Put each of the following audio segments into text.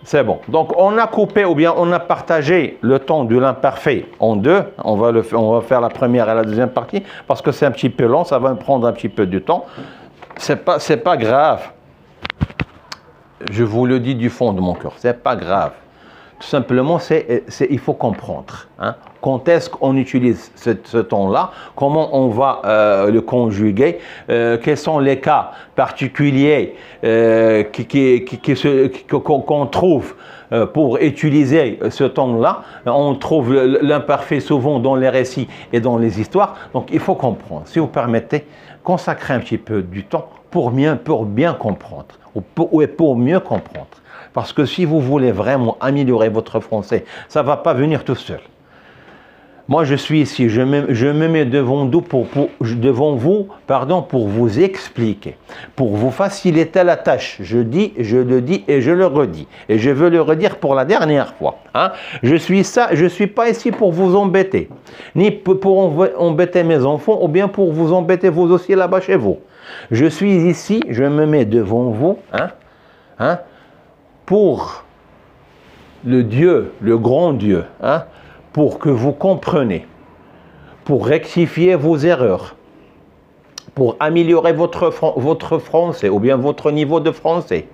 C'est bon. Donc, on a coupé ou bien on a partagé le temps de l'imparfait en deux. On va faire la première et la deuxième partie parce que c'est un petit peu long, ça va me prendre un petit peu de temps. C'est pas grave. Je vous le dis du fond de mon cœur, c'est pas grave. Tout simplement, il faut comprendre. Hein. Quand est-ce qu'on utilise ce temps-là? Comment on va le conjuguer? Quels sont les cas particuliers qu'on trouve pour utiliser ce temps-là? On trouve l'imparfait souvent dans les récits et dans les histoires. Donc, il faut comprendre. Si vous permettez, consacrer un petit peu du temps pour bien comprendre ou pour mieux comprendre. Parce que si vous voulez vraiment améliorer votre français, ça ne va pas venir tout seul. Moi, je suis ici, je me mets devant vous pour vous expliquer, pour vous faciliter la tâche. Je le dis et je le redis. Et je veux le redire pour la dernière fois. Hein. Je suis pas ici pour vous embêter, ni pour embêter mes enfants, ou bien pour vous embêter vous aussi là-bas chez vous. Je suis ici, je me mets devant vous, pour le Dieu, le grand Dieu, pour que vous compreniez, pour rectifier vos erreurs, pour améliorer votre français ou bien votre niveau de français,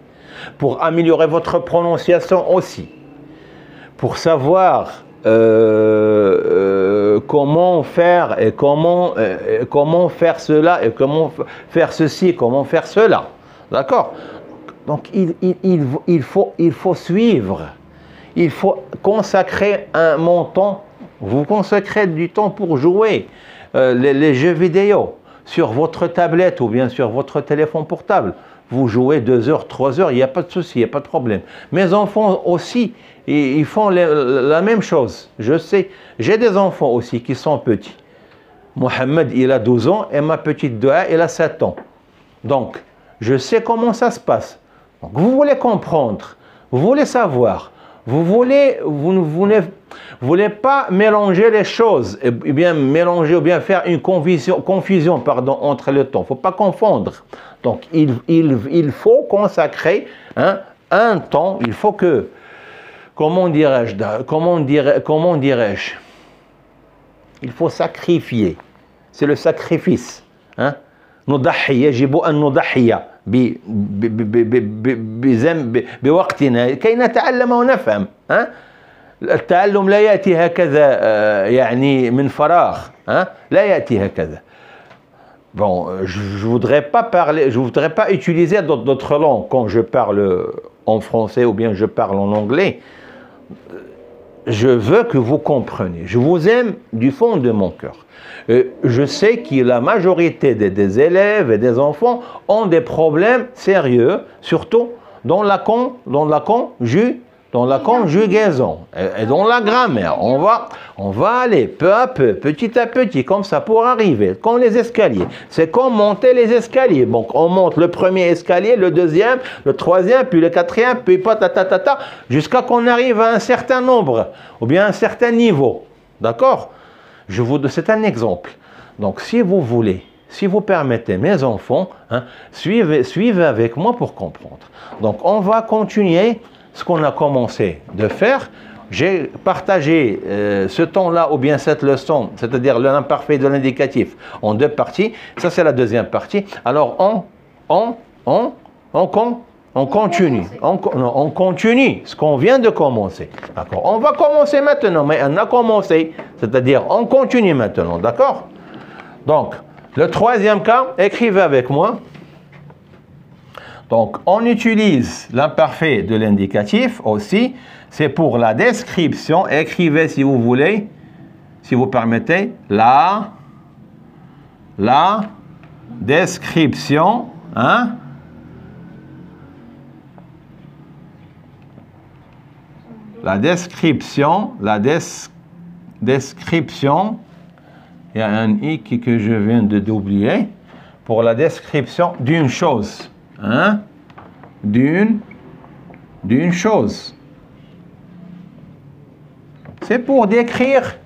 pour améliorer votre prononciation aussi, pour savoir comment faire et comment faire cela et comment faire ceci, comment faire cela. D'accord? Donc, il faut suivre. Il faut consacrer un montant. Vous consacrez du temps pour jouer les jeux vidéo sur votre tablette ou bien sur votre téléphone portable. Vous jouez 2 heures, 3 heures, il n'y a pas de souci, il n'y a pas de problème. Mes enfants aussi, ils font la même chose. Je sais, j'ai des enfants aussi qui sont petits. Mohamed, il a 12 ans et ma petite Doua, elle a 7 ans. Donc, je sais comment ça se passe. Donc, vous voulez comprendre, vous voulez savoir, vous ne voulez pas mélanger les choses, et bien mélanger ou bien faire une confusion entre le temps. Il ne faut pas confondre. Donc, il faut consacrer un temps, il faut que, comment dirais-je, il faut sacrifier. C'est le sacrifice. نضحي يجب أن نضحي بوقتنا كي نتعلم ونفهم. التعلم لا يأتي هكذا يعني من فراغ. لا يأتي هكذا. Bon, je voudrais pas utiliser d'autres langues quand je parle en français ou bien je parle en anglais. Je veux que vous compreniez. Je vous aime du fond de mon cœur. Je sais que la majorité des élèves et des enfants ont des problèmes sérieux, surtout dans la conjugaison et dans la grammaire. On va aller peu à peu, petit à petit, comme ça pour arriver. Comme les escaliers. C'est comme monter les escaliers. Donc on monte le premier escalier, le deuxième, le troisième, puis le quatrième, puis patatata, jusqu'à qu'on arrive à un certain nombre, ou bien un certain niveau. D'accord? C'est un exemple. Donc si vous voulez, si vous permettez, mes enfants, suivez avec moi pour comprendre. Donc on va continuer ce qu'on a commencé de faire. J'ai partagé ce temps-là ou bien cette leçon, c'est-à-dire l'imparfait de l'indicatif, en 2 parties. Ça, c'est la deuxième partie. Alors, on continue. On continue ce qu'on vient de commencer. D'accord? On va commencer maintenant, mais on a commencé. C'est-à-dire, on continue maintenant. D'accord? Donc, le troisième cas, écrivez avec moi. Donc, on utilise l'imparfait de l'indicatif aussi. C'est pour la description. Écrivez si vous voulez, si vous permettez, la description. La description. Il y a un i que je viens d'oublier. Pour la description d'une chose. D'une chose. C'est pour décrire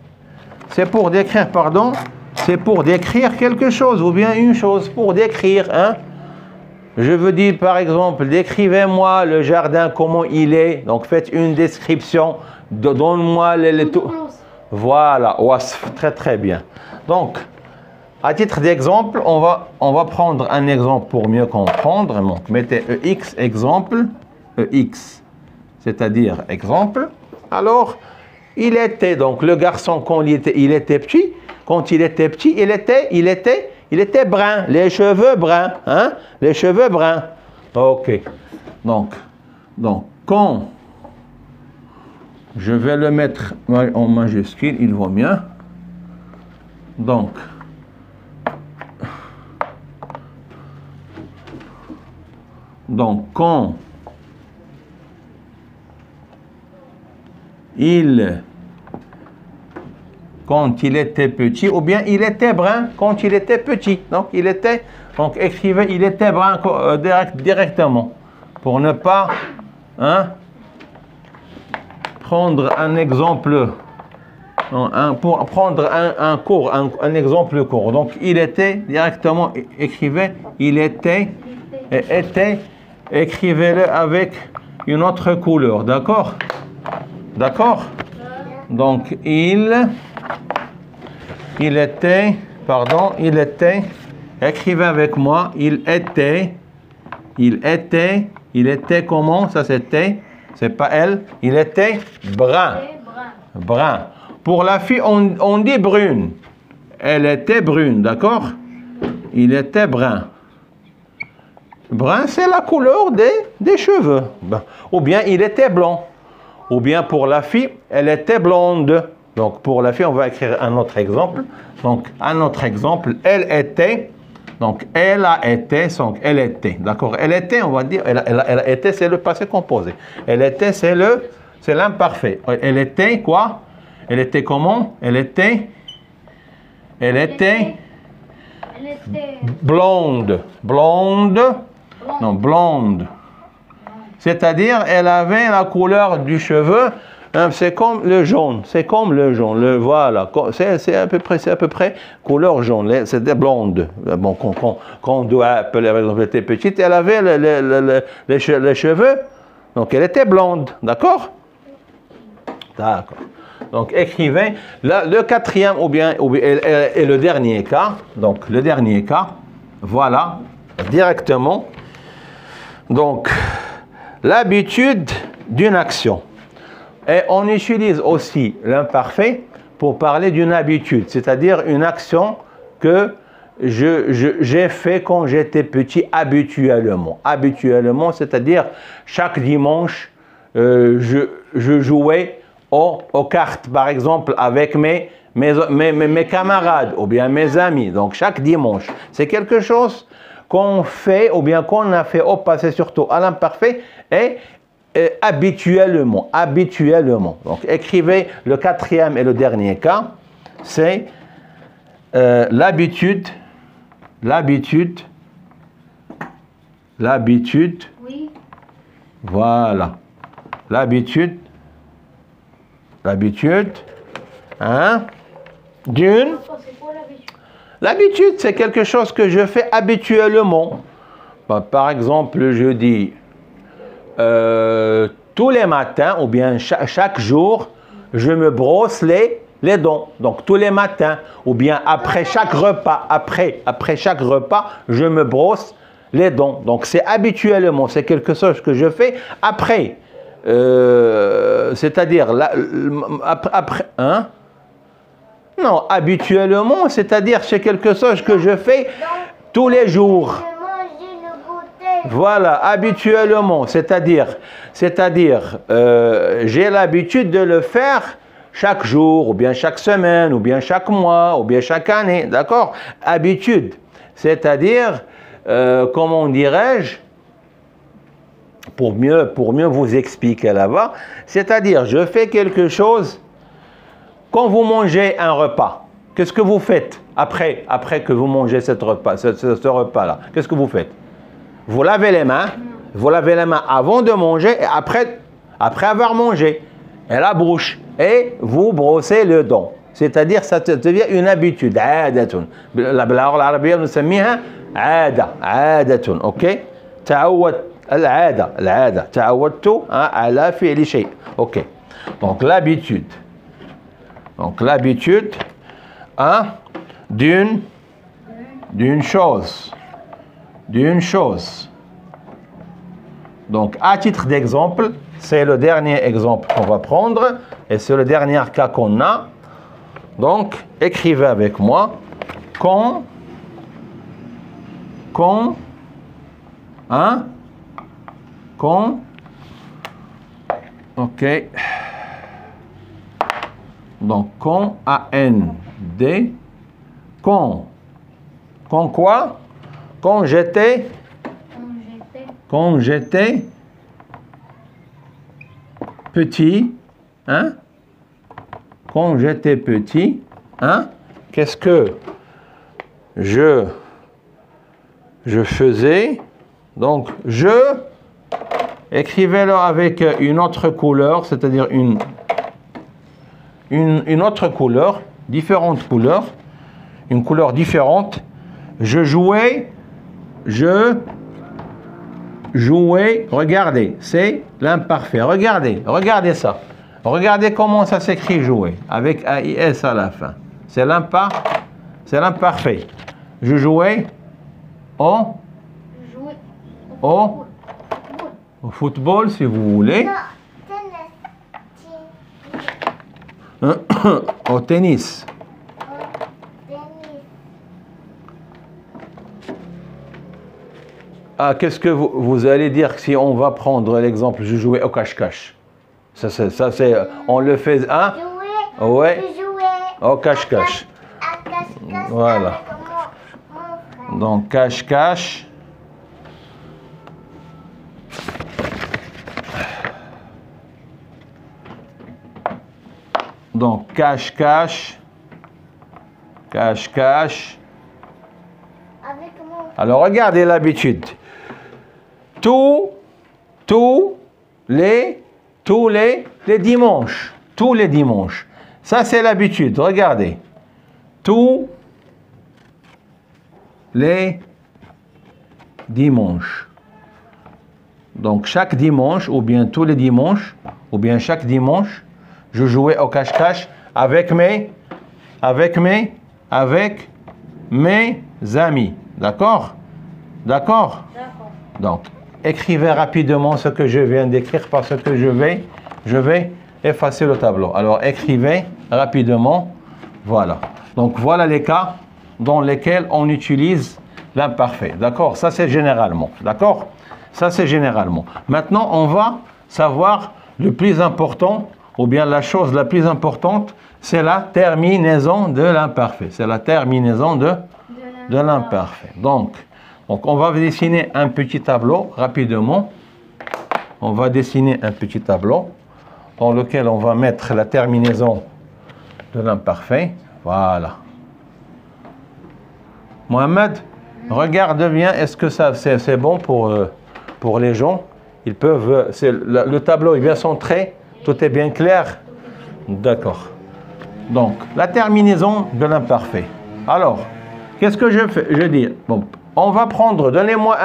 quelque chose, ou bien une chose, pour décrire, Je veux dire, par exemple, décrivez-moi le jardin, comment il est. Donc, faites une description. Donne-moi les tout. Voilà, wasf, très très bien. Donc, à titre d'exemple, on va prendre un exemple pour mieux comprendre. Donc, mettez EX, exemple, EX, c'est-à-dire exemple. Alors, il était, donc le garçon, quand il était petit, il était brun, les cheveux bruns, hein? Les cheveux bruns. Ok. Donc, quand je vais le mettre en majuscule, il vaut mieux. Donc, quand il était petit, ou bien il était brun quand il était petit. Donc, écrivez, il était brun directement. Pour ne pas prendre un exemple, pour prendre un exemple court. Donc, il était directement, écrivez, il était, écrivez-le avec une autre couleur, d'accord? D'accord? Donc, il était, écrivez avec moi, il était comment? Ça c'était, c'est pas elle, il était brun. Brun. Pour la fille, on dit brune. Elle était brune, d'accord? Il était brun. Brun, c'est la couleur des cheveux. Ou bien il était blanc. Ou bien pour la fille, elle était blonde. Donc pour la fille, on va écrire un autre exemple. Donc un autre exemple, elle était. Donc elle a été, donc elle était. D'accord? Elle était, on va dire, elle a été, c'est le passé composé. Elle était, c'est l'imparfait. Elle était quoi? Elle était comment? Elle était blonde. Non, blonde. C'est-à-dire, elle avait la couleur du cheveu, c'est comme le jaune. Voilà. C'est à peu près couleur jaune. C'était blonde. Bon, quand on doit appeler, par exemple, elle était petite, elle avait les cheveux, donc elle était blonde. D'accord? D'accord. Donc, écrivez le quatrième et le dernier cas. Donc, le dernier cas, voilà, directement. Donc, l'habitude d'une action. Et on utilise aussi l'imparfait pour parler d'une habitude, c'est-à-dire une action que j'ai fait quand j'étais petit habituellement. Habituellement, c'est-à-dire chaque dimanche, je jouais aux cartes, par exemple, avec mes camarades ou bien mes amis. Donc, chaque dimanche. C'est quelque chose qu'on fait ou bien qu'on a fait au passé, surtout à l'imparfait, et habituellement. Donc, écrivez le quatrième et le dernier cas. C'est l'habitude. Oui. Voilà. L'habitude, d'une. L'habitude, c'est quelque chose que je fais habituellement. Par exemple, je dis tous les matins ou bien chaque jour, je me brosse les dents. Donc tous les matins ou bien après chaque repas, je me brosse les dents. Donc c'est habituellement, c'est quelque chose que je fais après. C'est-à-dire après, non, habituellement, c'est-à-dire c'est quelque chose que je fais tous les jours. Voilà, habituellement, c'est-à-dire j'ai l'habitude de le faire chaque jour, ou bien chaque semaine, ou bien chaque mois, ou bien chaque année, d'accord? Habitude, c'est-à-dire, comment dirais-je, pour mieux vous expliquer là-bas, c'est-à-dire, je fais quelque chose. Quand vous mangez un repas, qu'est-ce que vous faites après que vous mangez ce repas-là? Qu'est-ce que vous faites? Vous lavez les mains avant de manger et après avoir mangé. Et la bouche. Et vous brossez le dent. C'est-à-dire, ça devient une habitude. عادة. باللغة العربية نسميها عادة. عادة. OK? تعود العادة تعودت على فعل شيء. Ok. Donc l'habitude. Donc l'habitude d'une chose. D'une chose. Donc à titre d'exemple, c'est le dernier exemple qu'on va prendre et c'est le dernier cas qu'on a. Donc écrivez avec moi. Quand ok. Donc quand A-N-D quand quoi? Quand j'étais petit, quand j'étais petit, qu'est-ce que je faisais? Donc écrivez-le avec une autre couleur, c'est-à-dire une autre couleur, différentes couleurs, une couleur différente. Je jouais, regardez, c'est l'imparfait. Regardez ça. Regardez comment ça s'écrit jouer, avec AIS à la fin. C'est l'imparfait. Je jouais au football, si vous voulez. Au tennis. Ah, qu'est-ce que vous allez dire si on va prendre l'exemple, je jouais au cache-cache. Ça c'est, on le fait, ouais, au cache-cache. Voilà. Donc cache-cache. Donc cache-cache. Cache-cache. Alors regardez l'habitude. Tous les dimanches. Tous les dimanches. Ça c'est l'habitude. Regardez. Tous les dimanches. Donc chaque dimanche, ou bien tous les dimanches, ou bien chaque dimanche, je jouais au cache-cache avec mes amis. D'accord? D'accord? Donc, écrivez rapidement ce que je viens d'écrire parce que je vais effacer le tableau. Alors, écrivez rapidement. Voilà. Donc, voilà les cas dans lesquels on utilise l'imparfait. D'accord? Ça, c'est généralement. D'accord? Ça, c'est généralement. Maintenant, on va savoir le plus important, ou bien la chose la plus importante, c'est la terminaison de l'imparfait. C'est la terminaison de l'imparfait. Donc, on va dessiner un petit tableau rapidement. On va dessiner un petit tableau dans lequel on va mettre la terminaison de l'imparfait. Voilà. Mohamed, regarde bien, est-ce que ça c'est bon pour les gens? Ils peuvent, le tableau est bien centré, tout est bien clair. D'accord. Donc, la terminaison de l'imparfait. Alors, qu'est-ce que je fais? Je dis, bon, on va prendre, donnez-moi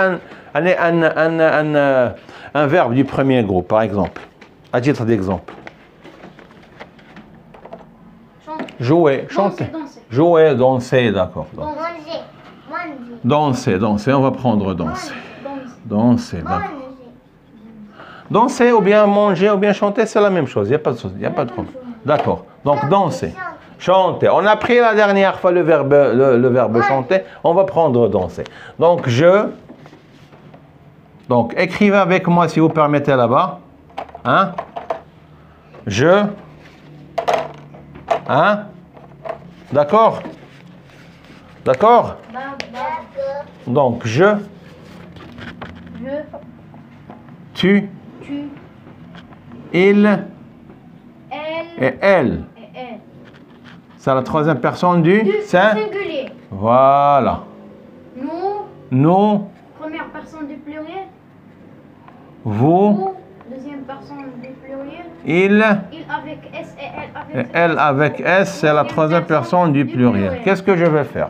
un verbe du premier groupe, par exemple, à titre d'exemple. Jouer, chanter. Jouer, danser, d'accord. Danser, on va prendre danser. Danser, d'accord. Danser ou bien manger ou bien chanter, c'est la même chose, il n'y a pas de souci, il n'y a pas de problème. D'accord, donc danser, chanter. On a pris la dernière fois le verbe chanter, on va prendre danser. Donc donc écrivez avec moi si vous permettez là-bas. D'accord? D'accord? Donc tu, il et elle. C'est la troisième personne du singulier. Voilà. Nous. Première personne du pluriel. Vous. Deuxième personne du pluriel. Il avec S et elle avec S. Elle avec S, c'est la troisième personne du pluriel. Qu'est-ce que je vais faire?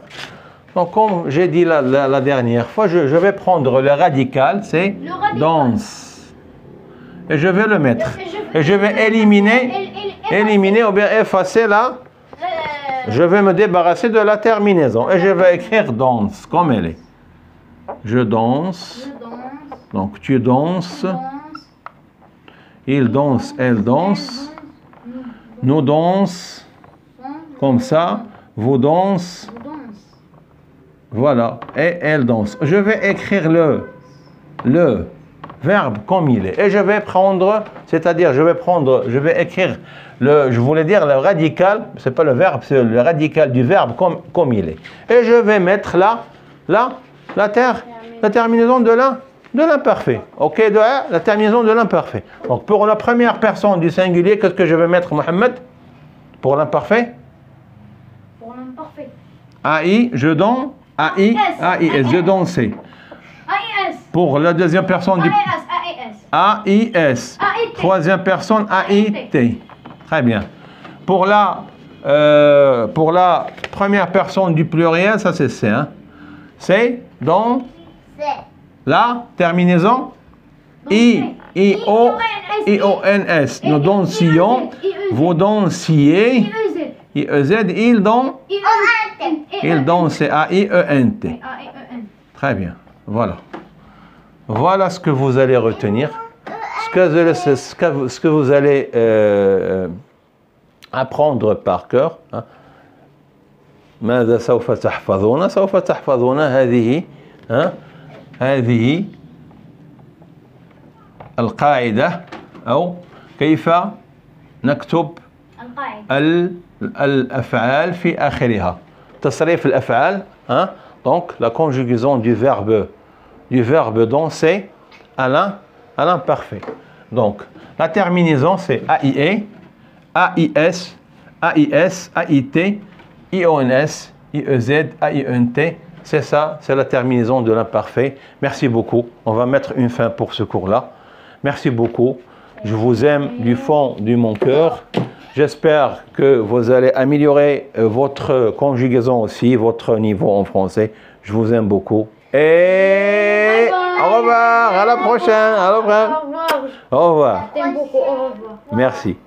Donc, comme j'ai dit la dernière fois, je vais prendre le radical, c'est Le radical. danse. Et je vais le mettre. Et je vais effacer. éliminer ou bien effacer là. Je vais me débarrasser de la terminaison. Et je vais écrire danse, comme elle est. Je danse. Je danse. Donc, tu danses. Danse. Il danse, elle danse. Nous danse. Comme ça. Vous danse. Je danse. Voilà. Et elle danse. Je vais écrire le verbe comme il est. Et je vais prendre, c'est-à-dire je vais écrire je voulais dire le radical, c'est pas le verbe, c'est le radical du verbe comme il est. Et je vais mettre la terminaison de l'imparfait. Ok, la terminaison de l'imparfait. Donc pour la première personne du singulier, qu'est-ce que je vais mettre, Mohamed? Pour l'imparfait? Pour l'imparfait. AI, je danse. AI, AIS, je dansais. AIS. Pour la deuxième personne du AIS. AIS. Troisième personne AIT. Très bien. Pour la première personne du pluriel, ça c'est C. Hein? C'est dans la terminaison I-O-N-S. Nous dansions, vous dansiez. I-E-Z, il danse, c'est A-I-E-N-T. Très bien. Voilà. Voilà ce que vous allez retenir. Ce que vous allez apprendre par cœur. ماذا سوف تحفظون؟ سوف تحفظون هذه القاعدة أو كيف نكتب الأفعال في آخرها. تصريف الأفعال. Donc la conjugaison du verbe danser à l'imparfait. Donc, la terminaison, c'est AIE, AIS, AIS, AIT, IONS, IEZ, AINT. C'est ça, c'est la terminaison de l'imparfait. Merci beaucoup. On va mettre une fin pour ce cours-là. Merci beaucoup. Je vous aime du fond de mon cœur. J'espère que vous allez améliorer votre conjugaison aussi, votre niveau en français. Je vous aime beaucoup. Et au revoir, à la prochaine. Au revoir. Au revoir. T'aimes beaucoup, au revoir. Merci.